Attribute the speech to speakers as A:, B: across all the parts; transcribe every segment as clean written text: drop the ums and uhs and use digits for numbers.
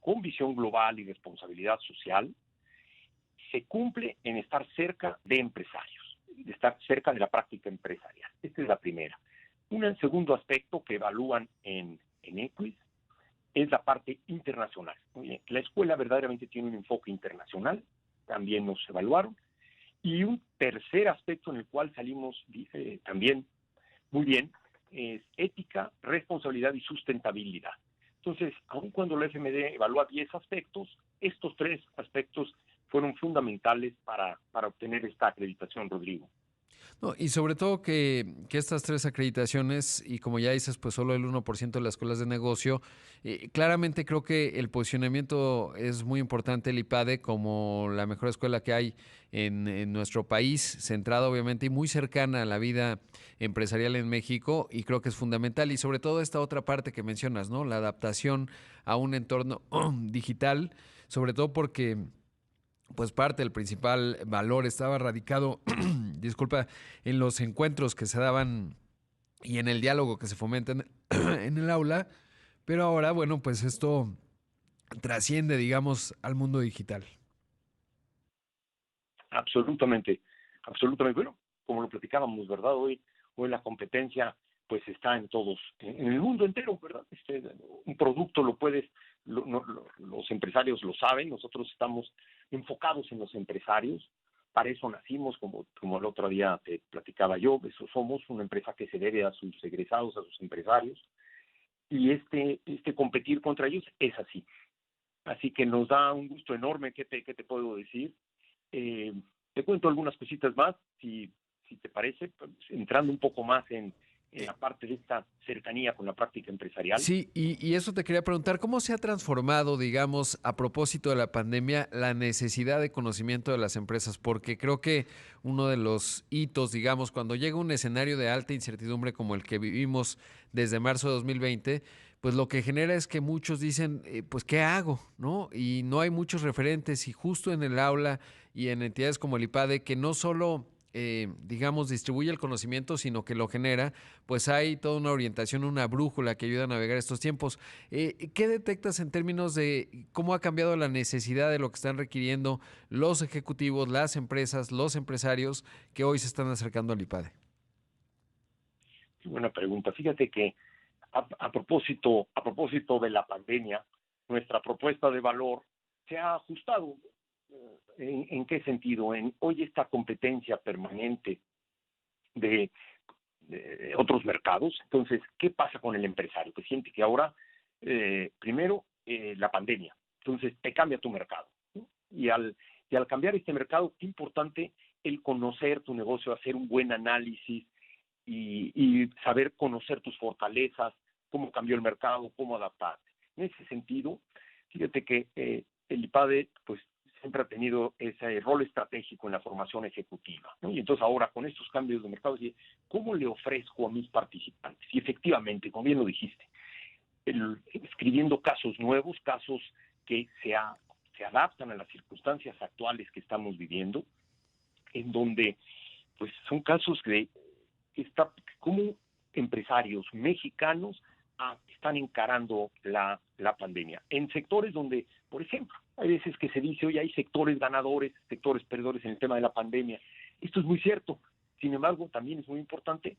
A: con visión global y responsabilidad social, se cumple en estar cerca de empresarios, de estar cerca de la práctica empresarial. Esta es la primera. Un segundo aspecto que evalúan en Equis es la parte internacional. La escuela verdaderamente tiene un enfoque internacional, también nos evaluaron. Y un tercer aspecto en el cual salimos también muy bien es ética, responsabilidad y sustentabilidad. Entonces, aun cuando la FMD evalúa 10 aspectos, estos 3 aspectos fueron fundamentales para obtener esta acreditación, Rodrigo.
B: No, y sobre todo que estas 3 acreditaciones, y como ya dices, pues solo el 1% de las escuelas de negocio, claramente creo que el posicionamiento es muy importante, el IPADE, como la mejor escuela que hay en nuestro país, centrada obviamente y muy cercana a la vida empresarial en México, y creo que es fundamental. Y sobre todo esta otra parte que mencionas, ¿no? La adaptación a un entorno digital, sobre todo porque pues parte del principal valor estaba radicado, disculpa, en los encuentros que se daban y en el diálogo que se fomenta en el aula, pero ahora, bueno, pues esto trasciende, digamos, al mundo digital.
A: Absolutamente, absolutamente. Bueno, como lo platicábamos, ¿verdad? Hoy la competencia pues está en todos, en el mundo entero, ¿verdad? Un producto lo puedes, los empresarios lo saben, nosotros estamos enfocados en los empresarios, para eso nacimos, como el otro día te platicaba yo, eso somos una empresa que se debe a sus egresados, a sus empresarios, y este competir contra ellos es así. Así que nos da un gusto enorme, ¿qué te puedo decir? Eh, Te cuento algunas cositas más, si te parece, pues, entrando un poco más en la parte de esta cercanía con la práctica empresarial.
B: Sí, y eso te quería preguntar, ¿cómo se ha transformado, digamos, a propósito de la pandemia, la necesidad de conocimiento de las empresas? Porque creo que uno de los hitos, digamos, cuando llega un escenario de alta incertidumbre como el que vivimos desde marzo de 2020, pues lo que genera es que muchos dicen, pues, ¿qué hago? ¿No? Y no hay muchos referentes y justo en el aula y en entidades como el IPADE, que no solo digamos, distribuye el conocimiento, sino que lo genera, pues hay toda una orientación, una brújula que ayuda a navegar estos tiempos. ¿Qué detectas en términos de cómo ha cambiado la necesidad de lo que están requiriendo los ejecutivos, las empresas, los empresarios que hoy se están acercando al IPADE?
A: Qué buena pregunta. Fíjate que a propósito de la pandemia, nuestra propuesta de valor se ha ajustado. ¿En qué sentido? En hoy esta competencia permanente de, de otros mercados. Entonces, ¿qué pasa con el empresario? Que siente que ahora, primero, la pandemia. Entonces, te cambia tu mercado, ¿no? Y al cambiar este mercado, qué importante el conocer tu negocio, hacer un buen análisis y saber conocer tus fortalezas, cómo cambió el mercado, cómo adaptarte. En ese sentido, fíjate que el IPADE, pues, siempre ha tenido ese rol estratégico en la formación ejecutiva, ¿no? Y entonces ahora, con estos cambios de mercado, ¿cómo le ofrezco a mis participantes? Y efectivamente, como bien lo dijiste, escribiendo casos nuevos, casos que se adaptan a las circunstancias actuales que estamos viviendo, en donde pues son casos como empresarios mexicanos están encarando la pandemia. En sectores donde, por ejemplo, hay veces que se dice, oye, hay sectores ganadores, sectores perdedores en el tema de la pandemia. Esto es muy cierto. Sin embargo, también es muy importante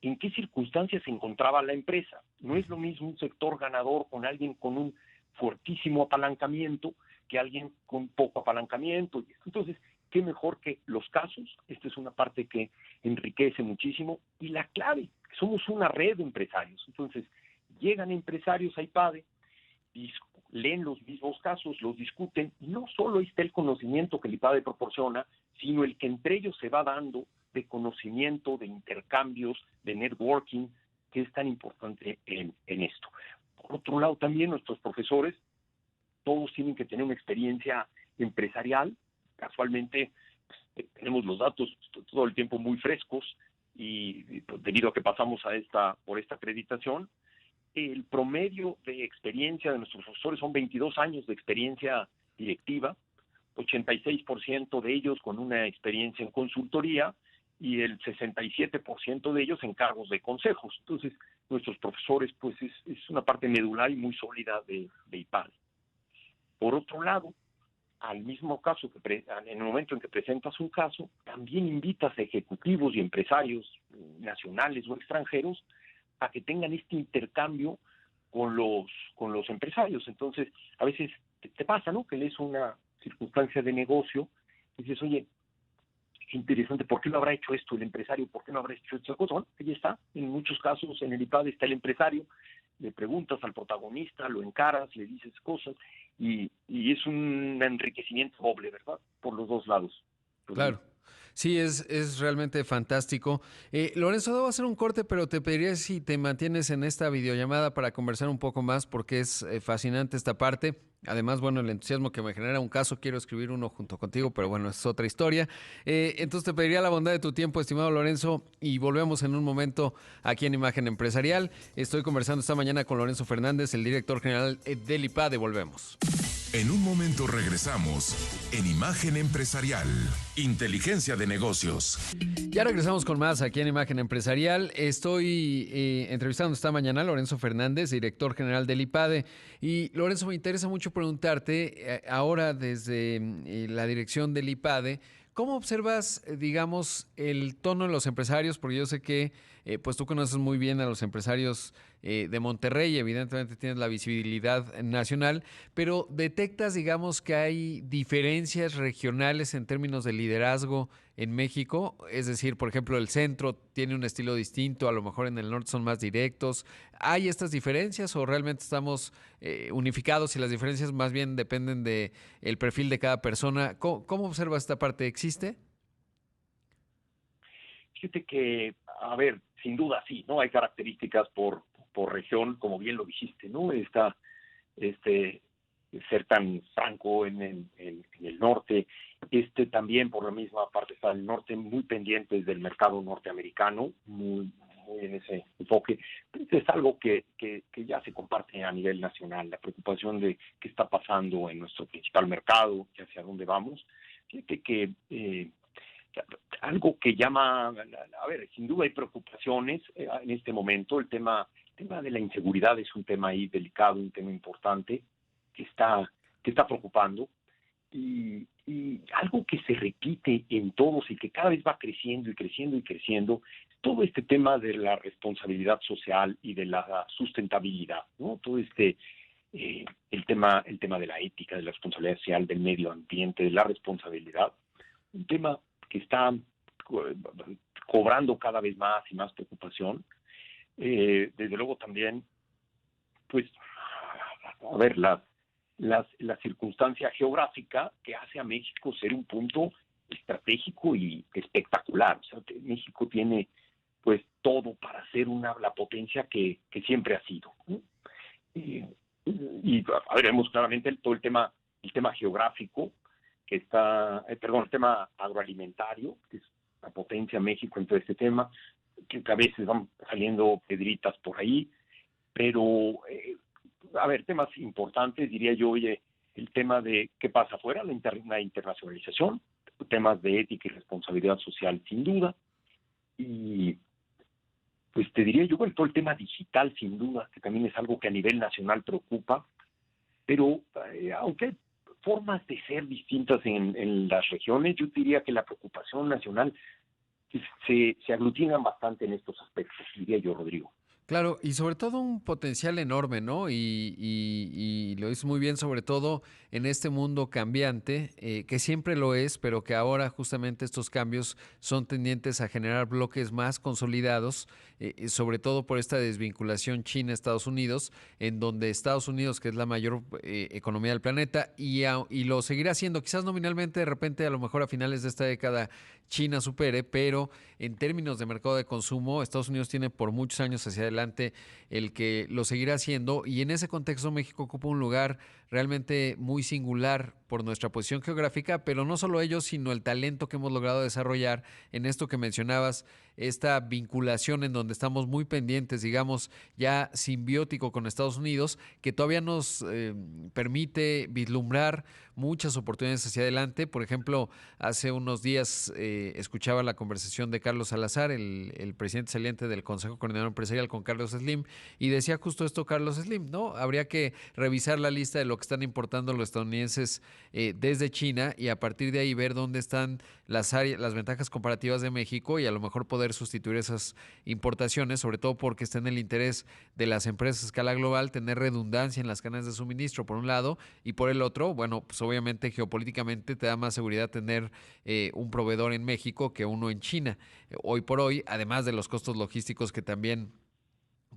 A: en qué circunstancias se encontraba la empresa. No es lo mismo un sector ganador con alguien con un fuertísimo apalancamiento que alguien con poco apalancamiento. Entonces, qué mejor que los casos. Esta es una parte que enriquece muchísimo. Y la clave, somos una red de empresarios. Entonces, llegan empresarios a IPADE, leen los mismos casos, los discuten, y no solo está el conocimiento que el IPADE proporciona, sino el que entre ellos se va dando de conocimiento, de intercambios, de networking, que es tan importante en esto. Por otro lado, también nuestros profesores, todos tienen que tener una experiencia empresarial. Casualmente, tenemos los datos todo el tiempo muy frescos y pues, debido a que pasamos por esta acreditación, el promedio de experiencia de nuestros profesores son 22 años de experiencia directiva, 86% de ellos con una experiencia en consultoría y el 67% de ellos en cargos de consejos. Entonces, nuestros profesores, pues es una parte medular y muy sólida de IPADE. Por otro lado, al mismo caso, en el momento en que presentas un caso, también invitas a ejecutivos y empresarios nacionales o extranjeros a que tengan este intercambio con los empresarios. Entonces, a veces te pasa, ¿no? Que lees una circunstancia de negocio y dices, oye, qué interesante, ¿por qué no habrá hecho esto el empresario? ¿Por qué no habrá hecho esta cosa? Bueno, ahí está, en muchos casos en el IPADE está el empresario, le preguntas al protagonista, lo encaras, le dices cosas, y es un enriquecimiento doble, ¿verdad? Por los dos lados.
B: Claro. Sí, es realmente fantástico. Lorenzo, debo hacer un corte, pero te pediría si te mantienes en esta videollamada para conversar un poco más, porque es fascinante esta parte. Además, bueno, el entusiasmo que me genera un caso, quiero escribir uno junto contigo, pero bueno, es otra historia. Entonces te pediría la bondad de tu tiempo, estimado Lorenzo, y volvemos en un momento aquí en Imagen Empresarial. Estoy conversando esta mañana con Lorenzo Fernández, el director general del IPADE. Volvemos.
C: En un momento regresamos en Imagen Empresarial, Inteligencia de Negocios.
B: Ya regresamos con más aquí en Imagen Empresarial. Estoy entrevistando esta mañana a Lorenzo Fernández, director general del IPADE. Y Lorenzo, me interesa mucho preguntarte, ahora desde la dirección del IPADE, ¿cómo observas, digamos, el tono de los empresarios? Porque yo sé que pues tú conoces muy bien a los empresarios de Monterrey, evidentemente tienes la visibilidad nacional, pero detectas, digamos, que hay diferencias regionales en términos de liderazgo en México. Es decir, por ejemplo, el centro tiene un estilo distinto, a lo mejor en el norte son más directos. ¿Hay estas diferencias o realmente estamos unificados y las diferencias más bien dependen de el perfil de cada persona? ¿Cómo observas esta parte? ¿Existe?
A: Fíjate que, a ver, sin duda sí, ¿no? Hay características por región, como bien lo dijiste, ¿no? Ser tan franco en el norte, también por la misma parte está el norte, muy pendientes del mercado norteamericano, muy en ese enfoque. Es algo que ya se comparte a nivel nacional, la preocupación de qué está pasando en nuestro principal mercado y hacia dónde vamos. Fíjate que algo que llama, a ver, sin duda hay preocupaciones en este momento. El tema de la inseguridad es un tema ahí delicado, un tema importante que está preocupando, y algo que se repite en todos y que cada vez va creciendo y creciendo y creciendo, todo este tema de la responsabilidad social y de la sustentabilidad, ¿no? Todo el tema de la ética, de la responsabilidad social, del medio ambiente, de la responsabilidad, un tema que está cobrando cada vez más y más preocupación. Desde luego también, pues, a ver, la circunstancia geográfica que hace a México ser un punto estratégico y espectacular. O sea, México tiene pues todo para ser la potencia que siempre ha sido, ¿no? Y a ver, vemos claramente todo el tema geográfico que está, el tema agroalimentario, que es la potencia México en todo este tema, que a veces van saliendo piedritas por ahí, pero a ver, temas importantes, diría yo, oye, el tema de qué pasa afuera, la internacionalización, temas de ética y responsabilidad social, sin duda, y pues te diría yo, bueno, todo el tema digital, sin duda, que también es algo que a nivel nacional preocupa, pero aunque hay formas de ser distintas en las regiones, yo diría que la preocupación nacional se aglutinan bastante en estos aspectos, diría yo, Rodrigo.
B: Claro, y sobre todo un potencial enorme, ¿no? Y lo dices muy bien, sobre todo en este mundo cambiante, que siempre lo es, pero que ahora justamente estos cambios son tendientes a generar bloques más consolidados, sobre todo por esta desvinculación China-Estados Unidos, en donde Estados Unidos, que es la mayor economía del planeta, y lo seguirá siendo, quizás nominalmente, de repente, a lo mejor a finales de esta década, China supere, pero en términos de mercado de consumo, Estados Unidos tiene por muchos años hacia adelante el que lo seguirá haciendo, y en ese contexto México ocupa un lugar realmente muy singular por nuestra posición geográfica, pero no solo ello, sino el talento que hemos logrado desarrollar en esto que mencionabas, esta vinculación en donde estamos muy pendientes, digamos, ya simbiótico con Estados Unidos, que todavía nos permite vislumbrar muchas oportunidades hacia adelante. Por ejemplo, hace unos días escuchaba la conversación de Carlos Salazar, el presidente saliente del Consejo Coordinador Empresarial, con Carlos Slim, y decía justo esto Carlos Slim, ¿no? Habría que revisar la lista de lo lo que están importando los estadounidenses desde China y a partir de ahí ver dónde están las ventajas comparativas de México y a lo mejor poder sustituir esas importaciones, sobre todo porque está en el interés de las empresas a escala global tener redundancia en las cadenas de suministro, por un lado, y por el otro, bueno, pues obviamente geopolíticamente te da más seguridad tener un proveedor en México que uno en China. Hoy por hoy, además de los costos logísticos que también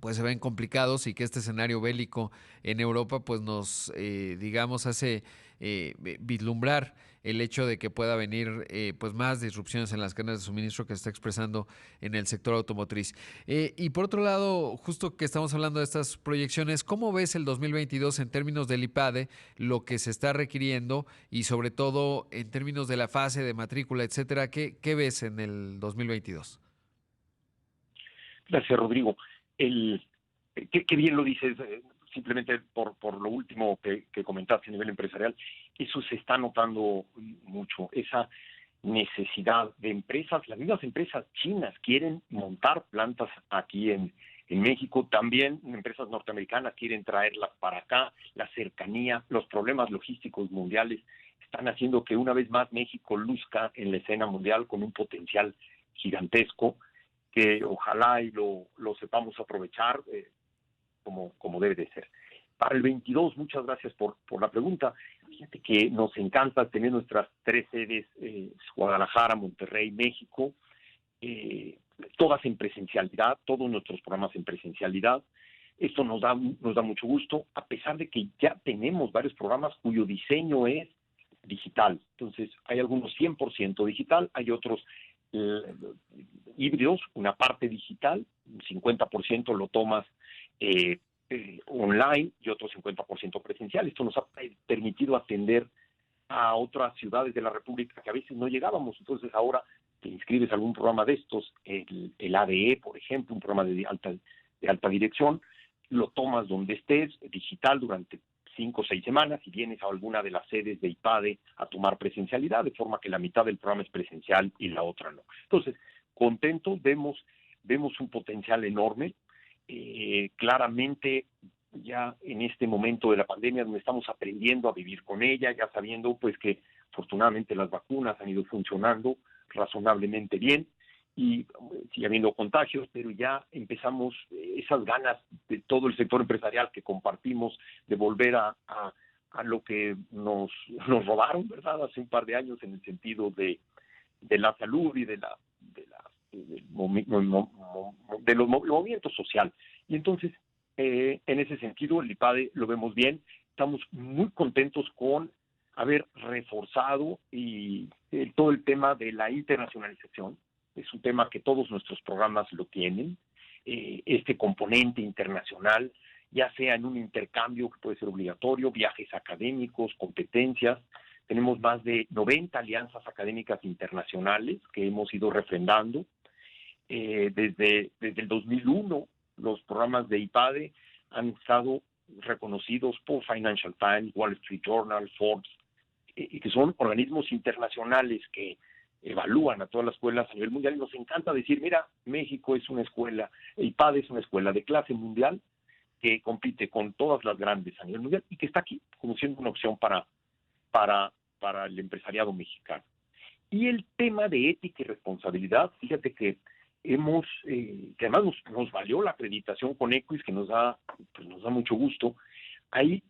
B: pues se ven complicados y que este escenario bélico en Europa pues nos, digamos, hace vislumbrar el hecho de que pueda venir pues más disrupciones en las cadenas de suministro que se está expresando en el sector automotriz. Y por otro lado, justo que estamos hablando de estas proyecciones, ¿cómo ves el 2022 en términos del IPADE, lo que se está requiriendo y sobre todo en términos de la fase de matrícula, etcétera? ¿Qué ves en el 2022?
A: Gracias, Rodrigo. Qué bien lo dices, simplemente por lo último que comentaste a nivel empresarial, eso se está notando mucho, esa necesidad de empresas, las mismas empresas chinas quieren montar plantas aquí en México, también empresas norteamericanas quieren traerlas para acá, la cercanía, los problemas logísticos mundiales están haciendo que una vez más México luzca en la escena mundial con un potencial gigantesco que ojalá y lo sepamos aprovechar como debe de ser. Para el 22, muchas gracias por la pregunta. Fíjate que nos encanta tener nuestras 3 sedes, Guadalajara, Monterrey, México, todas en presencialidad, todos nuestros programas en presencialidad. Esto nos da mucho gusto, a pesar de que ya tenemos varios programas cuyo diseño es digital. Entonces, hay algunos 100% digital, hay otros híbridos, una parte digital, un 50% lo tomas online y otro 50% presencial. Esto nos ha permitido atender a otras ciudades de la República que a veces no llegábamos. Entonces ahora te inscribes a algún programa de estos, el ADE, por ejemplo, un programa de alta dirección, lo tomas donde estés, digital, durante 5 o 6 semanas y vienes a alguna de las sedes de IPADE a tomar presencialidad, de forma que la mitad del programa es presencial y la otra no. Entonces, contentos, vemos un potencial enorme. Claramente ya en este momento de la pandemia donde estamos aprendiendo a vivir con ella, ya sabiendo pues que afortunadamente las vacunas han ido funcionando razonablemente bien y sigue habiendo contagios, pero ya empezamos esas ganas de todo el sector empresarial que compartimos de volver a lo que nos robaron, ¿verdad? Hace un par de años en el sentido de la salud y de los movimientos social. Y entonces, en ese sentido, el IPADE lo vemos bien. Estamos muy contentos con haber reforzado todo el tema de la internacionalización. Es un tema que todos nuestros programas lo tienen. Este componente internacional, ya sea en un intercambio que puede ser obligatorio, viajes académicos, competencias. Tenemos más de 90 alianzas académicas internacionales que hemos ido refrendando. Desde el 2001, los programas de IPADE han estado reconocidos por Financial Times, Wall Street Journal, Forbes, que son organismos internacionales que evalúan a todas las escuelas a nivel mundial y nos encanta decir, mira, México es una escuela, IPADE es una escuela de clase mundial que compite con todas las grandes a nivel mundial y que está aquí como siendo una opción para el empresariado mexicano. Y el tema de ética y responsabilidad, fíjate que que además nos valió la acreditación con Equis, que nos da mucho gusto. Ahí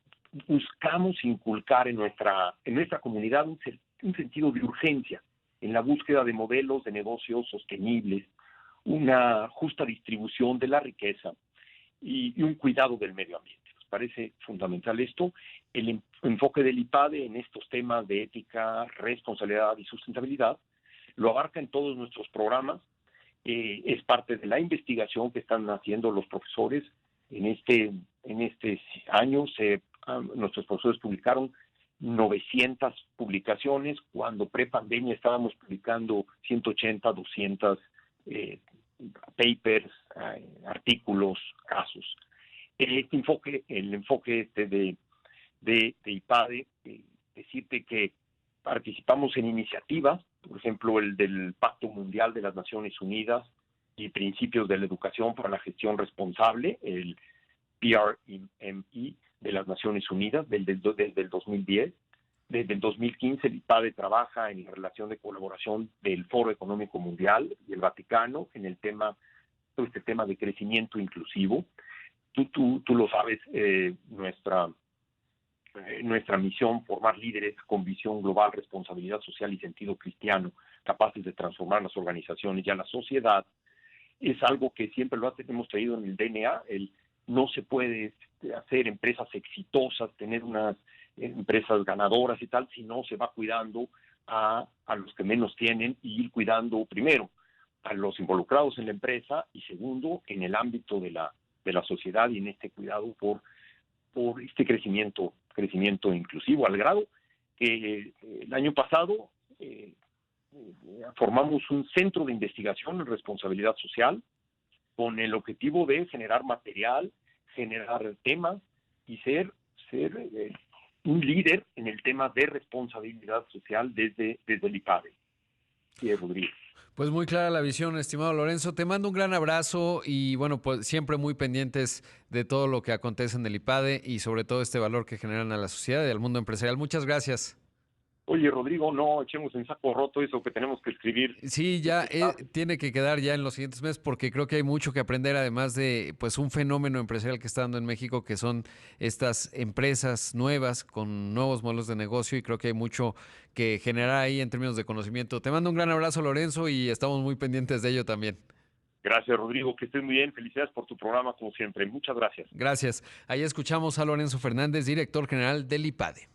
A: buscamos inculcar en nuestra comunidad un sentido de urgencia en la búsqueda de modelos de negocios sostenibles, una justa distribución de la riqueza y un cuidado del medio ambiente. Nos parece fundamental esto. El enfoque del IPADE en estos temas de ética, responsabilidad y sustentabilidad lo abarca en todos nuestros programas. Es parte de la investigación que están haciendo los profesores. En este año nuestros profesores publicaron 900 publicaciones, cuando pre-pandemia estábamos publicando 180, 200 papers, artículos, casos. El enfoque de IPADE, decirte que participamos en iniciativas, por ejemplo, el del Pacto Mundial de las Naciones Unidas y Principios de la Educación para la Gestión Responsable, el PRME, de las Naciones Unidas desde el 2010. Desde el 2015 el IPADE trabaja en la relación de colaboración del Foro Económico Mundial y el Vaticano en todo este tema de crecimiento inclusivo. Tú lo sabes, nuestra misión, formar líderes con visión global, responsabilidad social y sentido cristiano, capaces de transformar las organizaciones y a la sociedad, es algo que siempre hemos traído en el DNA. No se puede hacer empresas exitosas, tener unas empresas ganadoras y tal, si no se va cuidando a los que menos tienen, y ir cuidando primero a los involucrados en la empresa y segundo en el ámbito de la sociedad y en este cuidado por este crecimiento inclusivo, al grado que el año pasado formamos un centro de investigación en responsabilidad social con el objetivo de generar material, generar temas y ser un líder en el tema de responsabilidad social desde el IPADE. Sí, Rodrigo.
B: Pues muy clara la visión, estimado Lorenzo. Te mando un gran abrazo y bueno, pues siempre muy pendientes de todo lo que acontece en el IPADE y sobre todo este valor que generan a la sociedad y al mundo empresarial. Muchas gracias.
A: Oye, Rodrigo, no echemos en saco roto eso que tenemos que escribir.
B: Sí, ya tiene que quedar ya en los siguientes meses porque creo que hay mucho que aprender, además de pues un fenómeno empresarial que está dando en México, que son estas empresas nuevas con nuevos modelos de negocio, y creo que hay mucho que generar ahí en términos de conocimiento. Te mando un gran abrazo, Lorenzo, y estamos muy pendientes de ello también.
A: Gracias, Rodrigo, que estés muy bien. Felicidades por tu programa, como siempre. Muchas gracias.
B: Gracias. Ahí escuchamos a Lorenzo Fernández, director general del IPADE.